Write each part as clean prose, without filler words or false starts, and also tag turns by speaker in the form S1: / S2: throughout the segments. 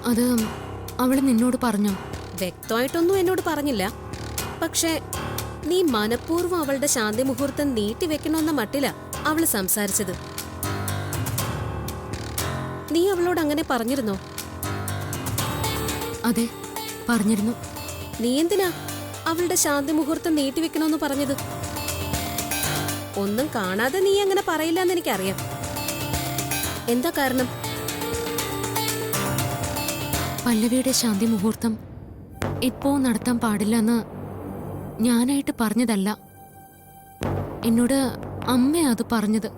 S1: അത് അവള് നിന്നോട് പറഞ്ഞോ?
S2: വ്യക്തമായിട്ടൊന്നും എന്നോട് പറഞ്ഞില്ല. പക്ഷേ നീ മനഃപൂർവ്വം അവളുടെ ശാന്തി മുഹൂർത്തം നീട്ടിവെക്കണമെന്ന മട്ടില അവള് സംസാരിച്ചത്. നീ അവളോട് അങ്ങനെ പറഞ്ഞിരുന്നോ?
S1: അതെ, പറഞ്ഞിരുന്നു.
S2: നീ എന്തിനാ അവളുടെ ശാന്തി മുഹൂർത്തം നീട്ടിവെക്കണമെന്ന് പറഞ്ഞത്? ഒന്നും കാണാതെ നീ അങ്ങനെ പറയില്ല എന്ന് എനിക്കറിയാം. എന്താ കാരണം?
S1: പല്ലവിയുടെ ശാന്തി മുഹൂർത്തം ഇപ്പോ നടത്താൻ പാടില്ലെന്ന് ഞാനായിട്ട് പറഞ്ഞതല്ല. എന്നോട് അമ്മ അത് പറഞ്ഞത്.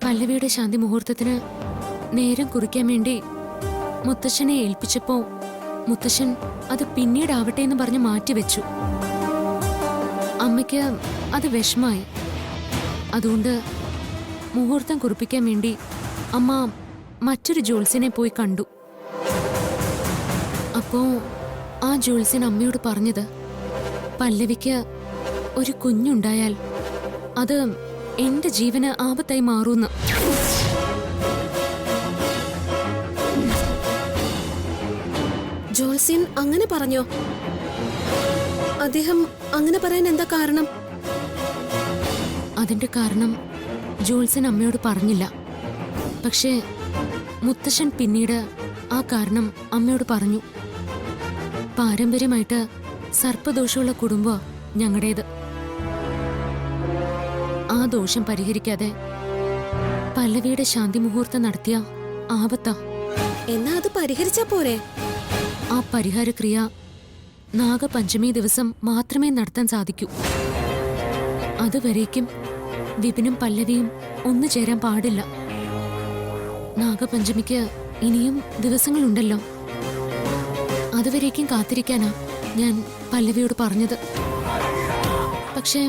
S1: പല്ലവിയുടെ ശാന്തി മുഹൂർത്തത്തിന് നേരം കുറിക്കാൻ വേണ്ടി മുത്തശ്ശനെ ഏൽപ്പിച്ചപ്പോ മുത്തശ്ശൻ അത് പിന്നീടാവട്ടെ എന്ന് പറഞ്ഞ് മാറ്റിവെച്ചു. അമ്മയ്ക്ക് അത് വിഷമായി. അതുകൊണ്ട് മുഹൂർത്തം കുറിപ്പിക്കാൻ വേണ്ടി അമ്മ മറ്റൊരു ജ്യോത്സ്യനെ പോയി കണ്ടു. അപ്പോ ആ ജ്യോത്സ്യൻ അമ്മയോട് പറഞ്ഞത്, പല്ലവിക്ക് ഒരു കുഞ്ഞുണ്ടായാൽ അത് എന്റെ ജീവന് ആപത്തായി മാറൂന്ന്.
S2: ജോത്സ്യൻ അങ്ങനെ പറഞ്ഞോ? അദ്ദേഹം അങ്ങനെ പറയാൻ എന്താ കാരണം?
S1: അതിന്റെ കാരണം ജോത്സ്യൻ അമ്മയോട് പറഞ്ഞില്ല. പക്ഷേ മുത്തശ്ശൻ പിന്നീട് ആ കാരണം അമ്മയോട് പറഞ്ഞു. പാരമ്പര്യമായിട്ട് സർപ്പദോഷമുള്ള കുടുംബം ഞങ്ങളുടേത്. ആ ദോഷം പരിഹരിക്കാതെ പല്ലവിയുടെ ശാന്തി മുഹൂർത്തം നടത്തിയ ആപത്താ.
S2: എന്നാ അത് പരിഹരിച്ചാ പോരെ?
S1: ആ പരിഹാരക്രിയ നാഗപഞ്ചമി ദിവസം മാത്രമേ നടത്താൻ സാധിക്കൂ. അതുവരേക്കും വിപിനും പല്ലവിയും ഒന്നു ചേരാൻ പാടില്ല. നാഗപഞ്ചമിക്ക് ഇനിയും ദിവസങ്ങളുണ്ടല്ലോ. അതുവരേക്കും കാത്തിരിക്കാനാ ഞാൻ പല്ലവിയോട് പറഞ്ഞത്. പക്ഷേ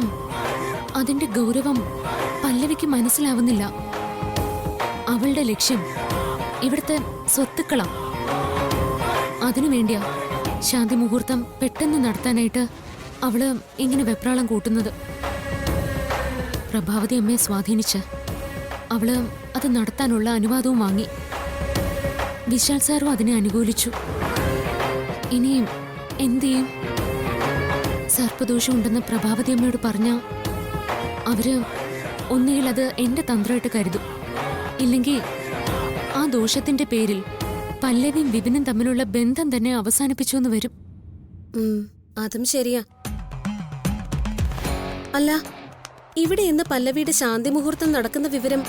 S1: അതിന്റെ ഗൗരവം പല്ലവിക്ക് മനസ്സിലാവുന്നില്ല. അവളുടെ ലക്ഷ്യം ഇവിടുത്തെ സ്വത്തുക്കളാ. അതിനുവേണ്ടിയാ ശാന്തി മുഹൂർത്തം പെട്ടെന്ന് നടത്താനായിട്ട് അവള് ഇങ്ങനെ വെപ്രാളം കൂട്ടുന്നത്. പ്രഭാവതി അമ്മയെ സ്വാധീനിച്ച് അവള് അത് നടത്താനുള്ള അനുവാദവും വാങ്ങി. വിശാൽ സാറും അതിനെ അനുകൂലിച്ചു. ഇനിയും എന്ത് ചെയ്യും? സർപ്പദോഷം ഉണ്ടെന്ന് പ്രഭാവതി അമ്മയോട് പറഞ്ഞ അവര് ഒന്നുകിൽ അത് എന്റെ തന്ത്രമായിട്ട് കരുതും, ഇല്ലെങ്കിൽ ആ ദോഷത്തിന്റെ പേരിൽ പല്ലവിയും വിപിനും തമ്മിലുള്ള ബന്ധം തന്നെ അവസാനിപ്പിച്ചു എന്ന് വരും.
S2: അതും ശരിയാ. അല്ല, ഇവിടെ ഇന്ന് പല്ലവിയുടെ ശാന്തി മുഹൂർത്തം നടക്കുന്ന വിവരം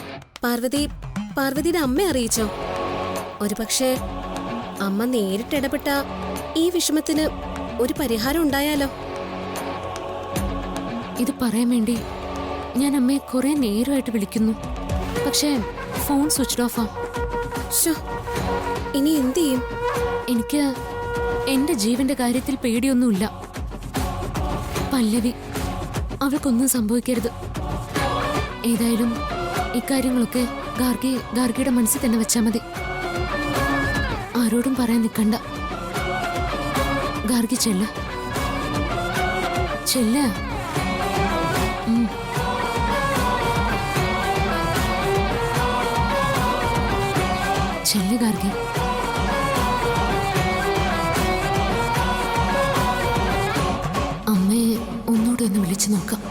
S2: പാർവതിയുടെ അമ്മ അറിയിച്ചോ? ഒരുപക്ഷെ അമ്മ നേരിട്ടിടപെട്ട ഈ വിഷമത്തിന് ഒരു പരിഹാരം ഉണ്ടായാലോ?
S1: ഇത് പറയാൻ വേണ്ടി ഞാൻ അമ്മയെ കുറെ നേരമായിട്ട് വിളിക്കുന്നു. പക്ഷേ ഫോൺ സ്വിച്ച് ഓഫാ.
S2: ഇനി എന്ത് ചെയ്യും?
S1: എനിക്ക് എന്റെ ജീവന്റെ കാര്യത്തിൽ പേടിയൊന്നുമില്ല. പല്ലവി, അവൾക്കൊന്നും സംഭവിക്കരുത്. ഏതായാലും ഇക്കാര്യങ്ങളൊക്കെ ഗാർഗിയുടെ മനസ്സിൽ തന്നെ വെച്ചാൽ മതി. ആരോടും പറയാൻ നിൽക്കണ്ട. ഗാർഗി ചെല്ല. ചെല്ല് ഗാർഗി. അമ്മയെ ഒന്നുകൂടെ ഒന്ന് വിളിച്ചു നോക്കാം.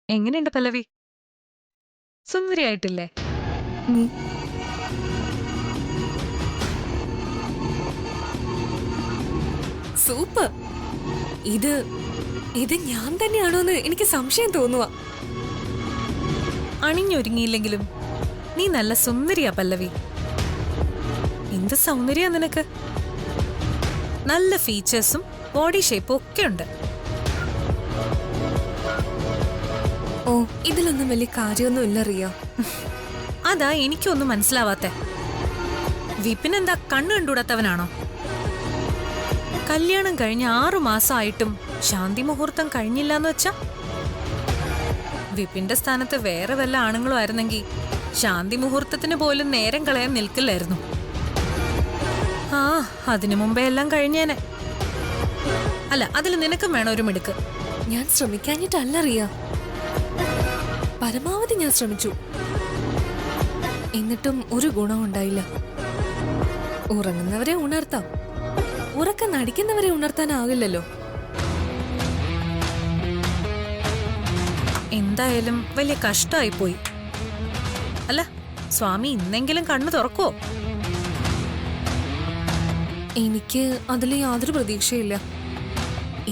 S3: എങ്ങനെയുണ്ട് പല്ലവി? സുന്ദരിയായിട്ടില്ലേ?
S4: സൂപ്പർ. ഇത് ഞാൻ തന്നെയാണോന്ന് എനിക്ക് സംശയം തോന്നുക.
S3: അണിഞ്ഞൊരുങ്ങിയില്ലെങ്കിലും നീ നല്ല സുന്ദരിയാ പല്ലവി. എന്ത് സൗന്ദര്യാ നിനക്ക്! നല്ല ഫീച്ചേഴ്സും ബോഡി ഷേപ്പും ഒക്കെ ഉണ്ട്.
S4: ഓ, ഇതിലൊന്നും വലിയ കാര്യമൊന്നും ഇല്ല റിയ.
S3: അതാ എനിക്കൊന്നും മനസ്സിലാവാത്തെ. വിപിനെന്താ കണ്ണു കണ്ടുകൂടാത്തവനാണോ? കല്യാണം കഴിഞ്ഞ് 6 മാസമായിട്ടും ശാന്തി മുഹൂർത്തം കഴിഞ്ഞില്ലാന്ന് വെച്ചാ? വിപിന്റെ സ്ഥാനത്ത് വേറെ വല്ല ആണുങ്ങളും ആയിരുന്നെങ്കിൽ ശാന്തി മുഹൂർത്തത്തിന് പോലും നേരം കളയാൻ നിൽക്കില്ലായിരുന്നു. ആ, അതിനു മുമ്പേ എല്ലാം കഴിഞ്ഞേനെ. അല്ല, അതിൽ നിനക്കും വേണം ഒരു മിടുക്ക്.
S4: ഞാൻ ശ്രമിക്കാഞ്ഞിട്ടല്ല റിയ, പരമാവധി ഞാൻ ശ്രമിച്ചു. എന്നിട്ടും ഒരു ഗുണം ഉണ്ടായില്ല. ഉറങ്ങുന്നവരെ ഉണർത്താം, ഉറക്കം നടിക്കുന്നവരെ ഉണർത്താനാവില്ലല്ലോ.
S3: എന്തായാലും വലിയ കഷ്ടമായിപ്പോയി. അല്ല, സ്വാമി ഇന്നെങ്കിലും കണ്ണു തുറക്കോ?
S4: എനിക്ക് അതിൽ യാതൊരു പ്രതീക്ഷയില്ല.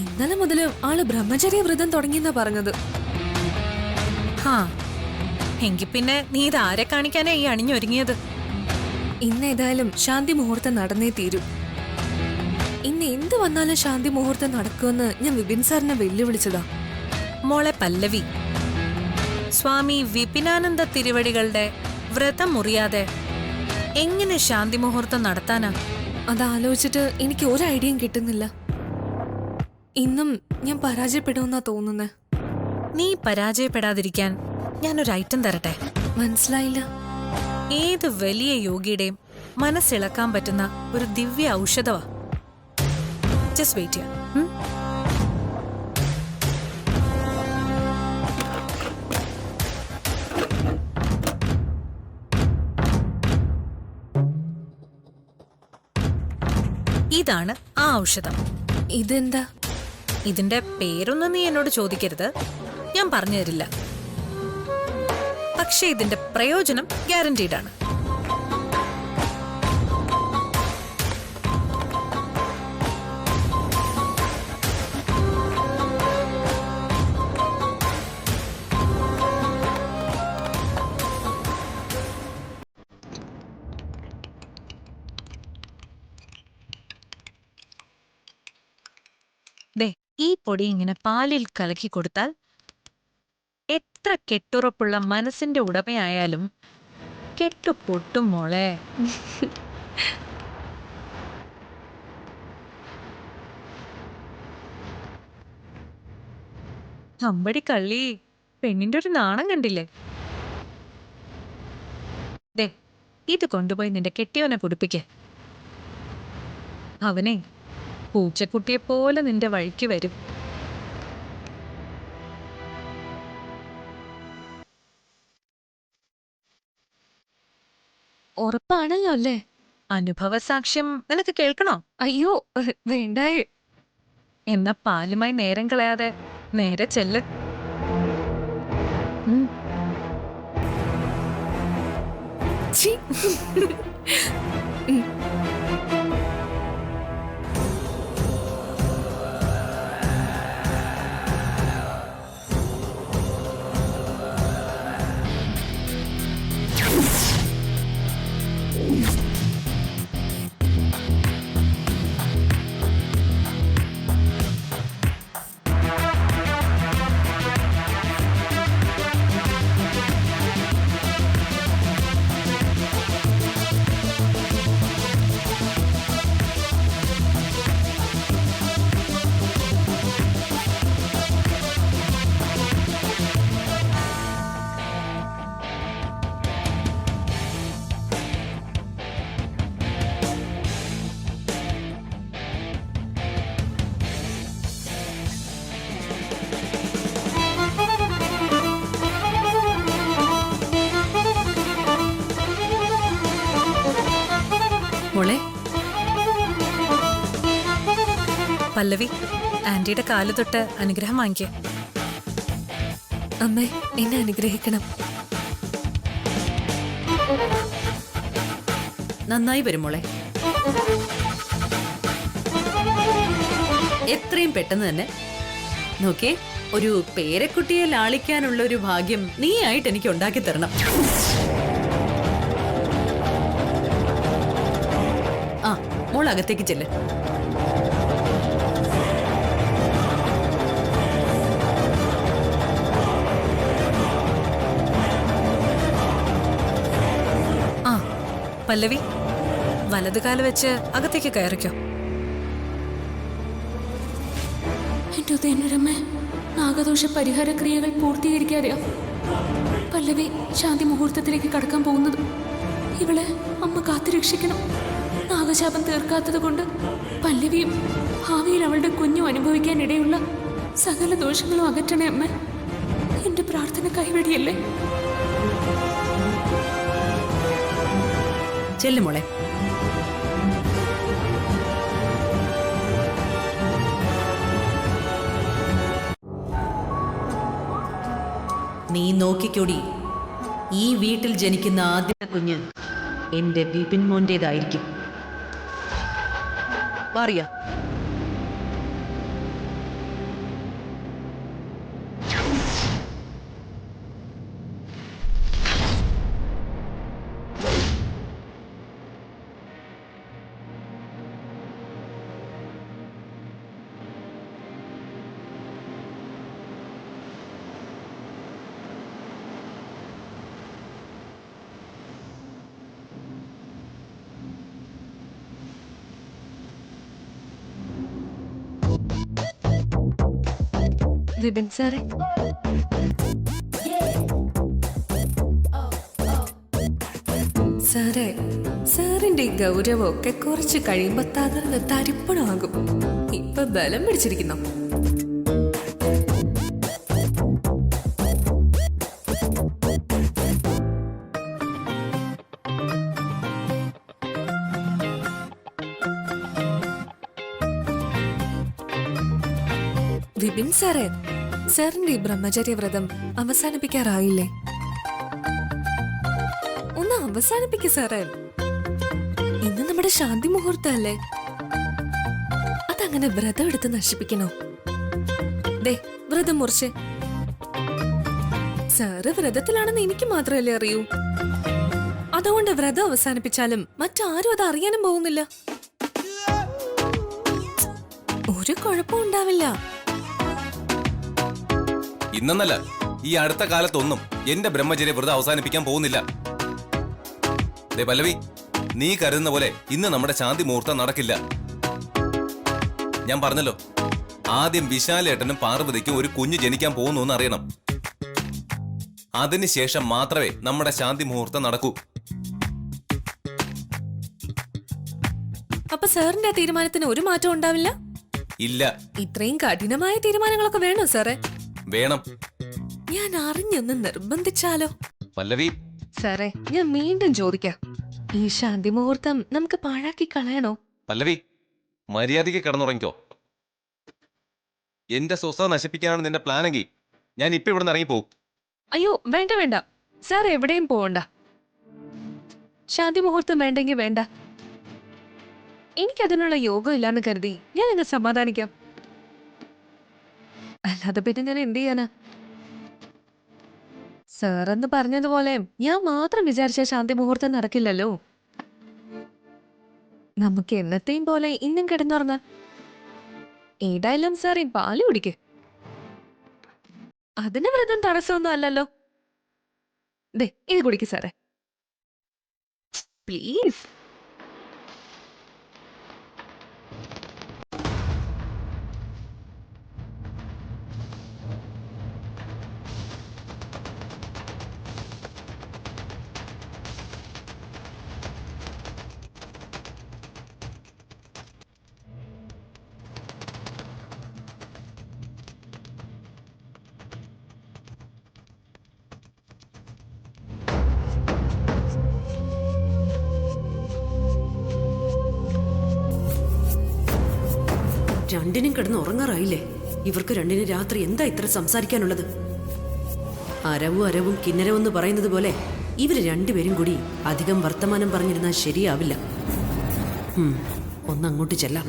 S4: ഇന്നലെ മുതൽ ആള് ബ്രഹ്മചര്യ വ്രതം തുടങ്ങിയെന്നാ പറഞ്ഞത്.
S3: ഹാ, എങ്കി പിന്നെ നീ ഇതാരെ കാണിക്കാനാ ഈ അണിഞ്ഞൊരുങ്ങിയത്?
S4: ഇന്ന് ഏതായാലും ശാന്തി മുഹൂർത്തം നടന്നേ തീരൂ. ഇന്ന് എന്ത് വന്നാലും ശാന്തി മുഹൂർത്തം നടക്കുമെന്ന് ഞാൻ വിപിൻ സാറിനെ വെല്ലുവിളിച്ചതാ.
S3: മോളെ പല്ലവി, സ്വാമി വിപിനാനന്ദ തിരുവടികളുടെ വ്രതം മുറിയാതെ എങ്ങനെ ശാന്തി മുഹൂർത്തം നടത്താനാ?
S4: അതാലോചിച്ചിട്ട് എനിക്ക് ഒരു ഐഡിയയും കിട്ടുന്നില്ല. ഇന്നും ഞാൻ പരാജയപ്പെടുമെന്നാ തോന്നുന്നേ.
S3: നീ പരാജയപ്പെടാതിരിക്കാൻ ഞാനൊരു ഐറ്റം തരട്ടെ?
S4: മനസ്സിലായില്ല.
S3: ഏത് വലിയ യോഗിയുടെയും മനസ്സിളക്കാൻ പറ്റുന്ന ഒരു ദിവ്യ ഔഷധമാ. ജസ്റ്റ് വെയിറ്റ് ചെയ്യാം. ഇതാണ് ആ ഔഷധം.
S4: ഇതെന്താ?
S3: ഇതിന്റെ പേരൊന്നും നീ എന്നോട് ചോദിക്കരുത്, ഞാൻ പറഞ്ഞു തരില്ല. പക്ഷെ ഇതിന്റെ പ്രയോജനം ഗ്യാരണ്ടീഡ് ആണ്. ദേ, ഈ പൊടി ഇങ്ങനെ പാലിൽ കലക്കി കൊടുത്താൽ എത്ര കെട്ടുറപ്പുള്ള മനസ്സിന്റെ ഉടമയായാലും കെട്ടുപൊട്ടും മോളെ. അമ്പടി കള്ളി, പെണ്ണിന്റെ ഒരു നാണം കണ്ടില്ലേ? ദേ, ഇത് കൊണ്ടുപോയി നിന്റെ കെട്ടിയവനെ കുടിപ്പിക്ക്. അവനെ പൂച്ചക്കുട്ടിയെ പോലെ നിന്റെ വഴിക്ക് വരും.
S4: ഉറപ്പാണല്ലോ അല്ലേ?
S3: അനുഭവ സാക്ഷ്യം നിനക്ക് കേൾക്കണോ?
S4: അയ്യോ, വേണ്ടായേ.
S3: എന്നാ പാലുമായി നേരം കളയാതെ നേരെ ചെല്ല്.
S4: ഛീ.
S3: മോളെ പല്ലവി, ആന്റിയുടെ കാല് തൊട്ട് അനുഗ്രഹം വാങ്ങിക്കേ.
S4: അമ്മേ, എന്നെ അനുഗ്രഹിക്കണം.
S5: നന്നായി വരും മോളെ. എത്രയും പെട്ടെന്ന് തന്നെ നോക്കേ, ഒരു പേരക്കുട്ടിയെ ലാളിക്കാനുള്ള ഒരു ഭാഗ്യം നീ ആയിട്ട് എനിക്ക് ഉണ്ടാക്കി തരണം. ആ, മോൾ അകത്തേക്ക് ചെല്ല്.
S3: ആ പല്ലവി, വലതുകാല് വെച്ച് അകത്തേക്ക് കയറിക്കോ.
S1: എന്റെ ഉദയനരമ്മേ, നാഗദോഷ പരിഹാര ക്രിയകൾ പൂർത്തീകരിക്കാതെയാ പല്ലവി ശാന്തി മുഹൂർത്തത്തിലേക്ക് കടക്കാൻ പോകുന്നത്. ഇവളെ അമ്മ കാത്തുരക്ഷിക്കണം. നാഗശാപം തീർക്കാത്തത് കൊണ്ട് പല്ലവിയും ഭാവിയിൽ അവളുടെ കുഞ്ഞും അനുഭവിക്കാനിടയുള്ള സകല ദോഷങ്ങളും അകറ്റണേ അമ്മ. എന്റെ പ്രാർത്ഥന കൈവെടിയല്ലേ.
S5: ചെല്ലു മോളെ. നീ നോക്കിക്കൂടി, ഈ വീട്ടിൽ ജനിക്കുന്ന ആദ്യത്തെ കുഞ്ഞ് എന്റെ വിപിൻ മോന്റേതായിരിക്കും. പറയാ
S4: വിപിൻ സാറേ, സാറേ, സാറിന്റെ ഈ ഗൗരവമൊക്കെ കുറച്ച് കഴിയുമ്പോ തകർന്ന് തരിപ്പണമാകും. ഇപ്പൊ ബലം പിടിച്ചിരിക്കുന്നു. വിപിൻ സാറേ, സാറിന്റെ ഈ ബ്രഹ്മചര്യ വ്രതം അവസാനിപ്പിക്കാറായില്ലേ? ഒന്ന് അവസാനിപ്പിക്ക സാറേ. ഇന്ന് നമ്മുടെ ശാന്തി മുഹൂർത്തല്ലേ. അതങ്ങനെ വ്രതം എടുത്ത് നശിപ്പിക്കണോ? ദേ, വ്രതം മുറിച്ച്. സാറ് വ്രതത്തിലാണെന്ന് എനിക്ക് മാത്രമല്ലേ അറിയൂ. അതുകൊണ്ട് വ്രതം അവസാനിപ്പിച്ചാലും മറ്റാരും അത് അറിയാനും പോകുന്നില്ല. ഒരു കുഴപ്പവും ഉണ്ടാവില്ല.
S6: ഇന്നല്ല, ഈ അടുത്ത കാലത്തൊന്നും എന്റെ ബ്രഹ്മചര്യ വ്രതം അവസാനിപ്പിക്കാൻ പോകുന്നില്ല. പല്ലവി, നീ കരുതുന്ന പോലെ ഇന്ന് നമ്മുടെ ശാന്തി മുഹൂർത്തം നടക്കില്ല. ഞാൻ പറഞ്ഞല്ലോ, ആദ്യം വിശാലേട്ടനും പാർവതിക്കും ഒരു കുഞ്ഞ് ജനിക്കാൻ പോകുന്നു എന്ന് അറിയണം. അതിനുശേഷം മാത്രമേ നമ്മുടെ ശാന്തി മുഹൂർത്തം നടക്കൂ.
S4: അപ്പൊ സാറിന്റെ തീരുമാനത്തിന് ഒരു മാറ്റം ഉണ്ടാവില്ല?
S6: ഇല്ല.
S4: ഇത്രയും കഠിനമായ തീരുമാനങ്ങളൊക്കെ വേണോ സാറേ?
S6: വേണം.
S4: ഞാൻ അറിഞ്ഞൊന്ന് നിർബന്ധിച്ചാലോ?
S6: പല്ലവി
S4: സാറേ, ഞാൻ വീണ്ടും ചോദിക്കാം, ഈ ശാന്തി മുഹൂർത്തം നമുക്ക് പാഴാക്കി കളയണോ?
S6: പല്ലവി, മര്യാദയ്ക്ക് കിടന്നുറങ്ങിക്കോ. എന്റെ സ്വസ്ഥത നശിപ്പിക്കാനാണ് നിന്റെ പ്ലാനെങ്കിൽ ഞാൻ ഇപ്പൊ ഇവിടെ നിന്ന് ഇറങ്ങിപ്പോകും.
S4: അയ്യോ, വേണ്ട വേണ്ട സാർ, എവിടെയും പോവണ്ട. ശാന്തി മുഹൂർത്തം വേണ്ടെങ്കിൽ വേണ്ട. എനിക്കതിനുള്ള യോഗം ഇല്ലാന്ന് കരുതി ഞാൻ എന്നെ സമാധാനിക്കാം. അല്ലാതെ പിന്നെ ഞാൻ എന്ത് ചെയ്യാനാ? സാറെന്ന് പറഞ്ഞതുപോലെ ഞാൻ മാത്രം വിചാരിച്ച ശാന്തി മുഹൂർത്തം നടക്കില്ലല്ലോ. നമുക്ക് എന്നത്തെയും പോലെ ഇന്നും കിടന്നുറങ്ങാം. ഏതായാലും സാർ ഈ പാല് കുടിക്ക്. അതിന് വ്രതം തടസ്സമൊന്നും അല്ലല്ലോ. ദേ, ഇത് കുടിക്ക് സാറേ, പ്ലീസ്.
S5: രണ്ടിനും കിടന്ന് ഉറങ്ങാറായില്ലേ? ഇവർക്ക് രണ്ടിനും രാത്രി എന്താ ഇത്ര സംസാരിക്കാനുള്ളത്? അരവും അരവും കിന്നരവും എന്ന് പറയുന്നത് പോലെ
S7: ഇവര് രണ്ടുപേരും കൂടി അധികം വർത്തമാനം പറഞ്ഞിരുന്നാൽ ശരിയാവില്ല. ഒന്നങ്ങോട്ട് ചെല്ലാം.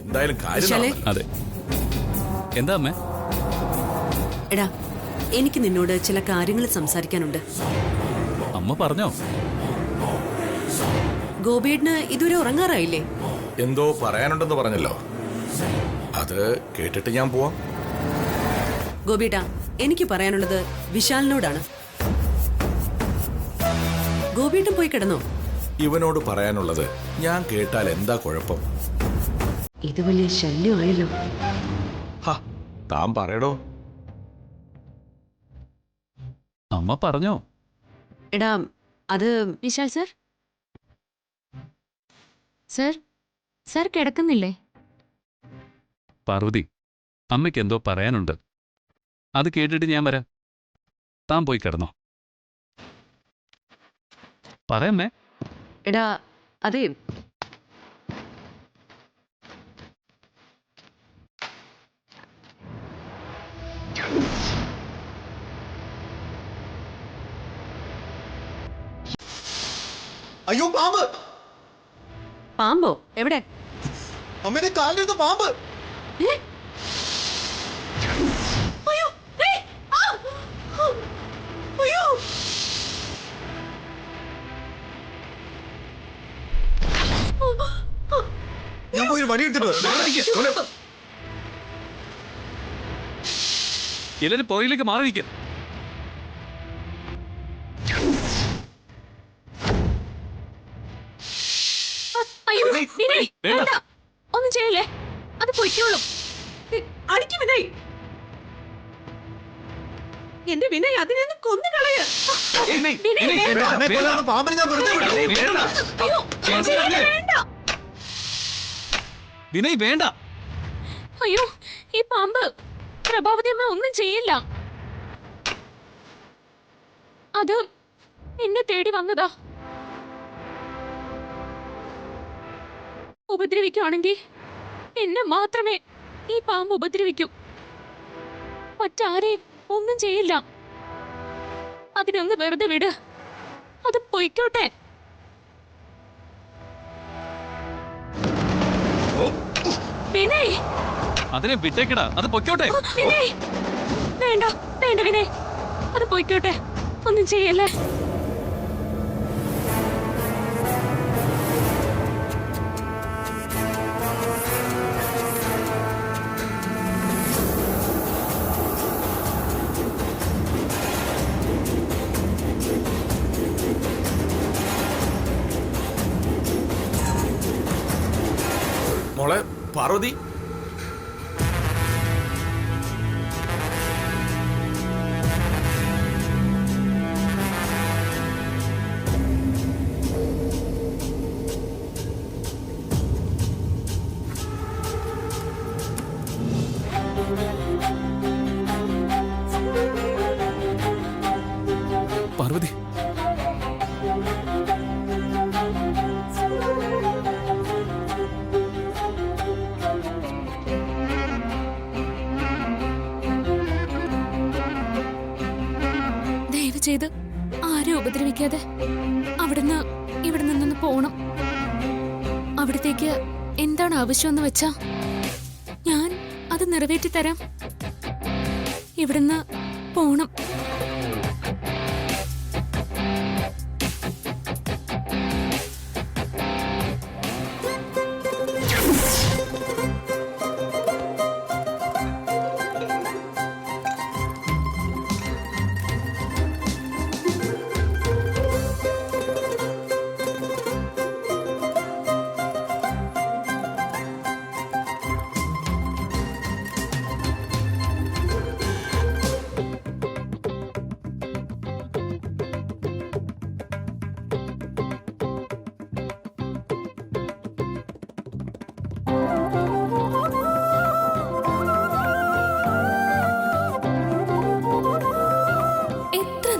S8: എന്തായാലും
S7: വിശാലേ,
S9: അതെ, എന്താ അമ്മേ?
S7: എടാ, എനിക്ക് നിന്നോട് ചില കാര്യങ്ങൾ സംസാരിക്കാനുണ്ട്.
S9: അമ്മ പറഞ്ഞോ?
S7: ഗോപിയേട്ടന് ഇതുവരെ ഉറങ്ങാറായില്ലേ?
S8: എന്തോ പറയാനുണ്ടെന്ന് പറഞ്ഞല്ലോ, അത് കേട്ടിട്ട് ഞാൻ പോവാം.
S7: ഗോപിയേട്ടാ, എനിക്ക് പറയാനുള്ളത് വിശാലിനോടാണ്. ഗോപിയേട്ടൻ പോയി കിടന്നോ?
S8: ഇവനോട് പറയാനുള്ളത് ഞാൻ കേട്ടാൽ എന്താ കുഴപ്പം?
S7: ഇത് വലിയ ശല്യമായല്ലോ.
S8: താൻ പറയടോ.
S9: അമ്മ പറഞ്ഞോ?
S7: എടാ, അത്
S1: വിശാൽ സർ, സർ സർ കിടക്കുന്നില്ലേ?
S9: പാർവതി, അമ്മയ്ക്ക് എന്തോ പറയാനുണ്ട്. അത് കേട്ടിട്ട് ഞാൻ വരാം. താൻ പോയി കിടന്നോ. പറയമ്മേ.
S7: എടാ, അതെ,
S10: അയ്യോ, പാമ്പ്!
S7: പാമ്പോ? എവിടെ?
S10: അമ്മേനെ കാലിലെടുത്ത പാമ്പ്! ഞാൻ പോയി വടി എടുത്തിട്ട്
S9: എല്ലാരും പുറകിലേക്ക് മാറി നിൽക്കും.
S1: ഒന്നും ചെയ്യല്ലേ, അത് പൊയ്ക്കോളും.
S7: അടിക്ക് വിനയ്, എന്റെ വിനയ്, അതിനെ കൊന്നുകളയ.
S10: പാമ്പിനെ ഞാൻ വെറുതെ
S9: വിനയ് വേണ്ട.
S1: അയ്യോ, ഈ പാമ്പ് പ്രഭാവതി അമ്മ ഒന്നും ചെയ്യില്ല. അത് എന്നെ തേടി വന്നതാ. ഉപദ്രവിക്കുകയാണെങ്കിൽ എന്നെ മാത്രമേ ഈ പാമ്പ് ഉപദ്രവിക്കൂ. മറ്റാരെയും ഒന്നും ചെയ്യില്ല. അതിനൊന്ന് വെറുതെ വിട്, അത് പൊയ്ക്കോട്ടെ. വിനയ്,
S9: അതിനെ വിട്ടേക്കടാ, അത് പൊയ്ക്കോട്ടെ.
S1: വിനയ്, വേണ്ട വേണ്ട വിനയ്, അത് പൊയ്ക്കോട്ടെ, ഒന്നും ചെയ്യല്ലേ.
S8: മോളെ പാർവതി,
S9: പാർവതി,
S1: ദയവ് ചെയ്ത് ആരും ഉപദ്രവിക്കാതെ അവിടുന്ന് ഇവിടെ നിന്നൊന്ന് പോണം. അവിടത്തേക്ക് എന്താണ് ആവശ്യമെന്ന് വെച്ചാ ഞാൻ അത് നിറവേറ്റി തരാം. ഇവിടുന്ന് പോണം.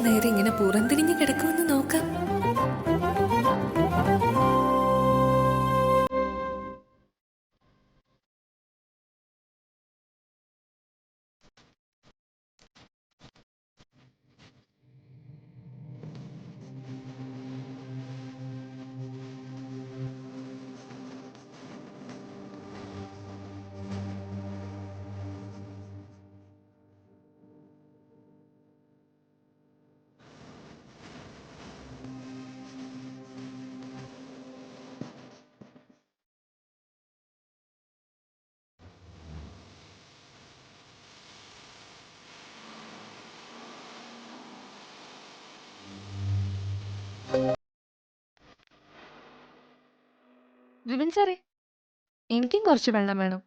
S4: നേരെ ഇങ്ങനെ പുറംതിരിഞ്ഞ് കിടക്കുമെന്ന് നോക്കാം.
S11: വിപിൻ സാറേ എനിക്കും കുറച്ച് വെള്ളം വേണം.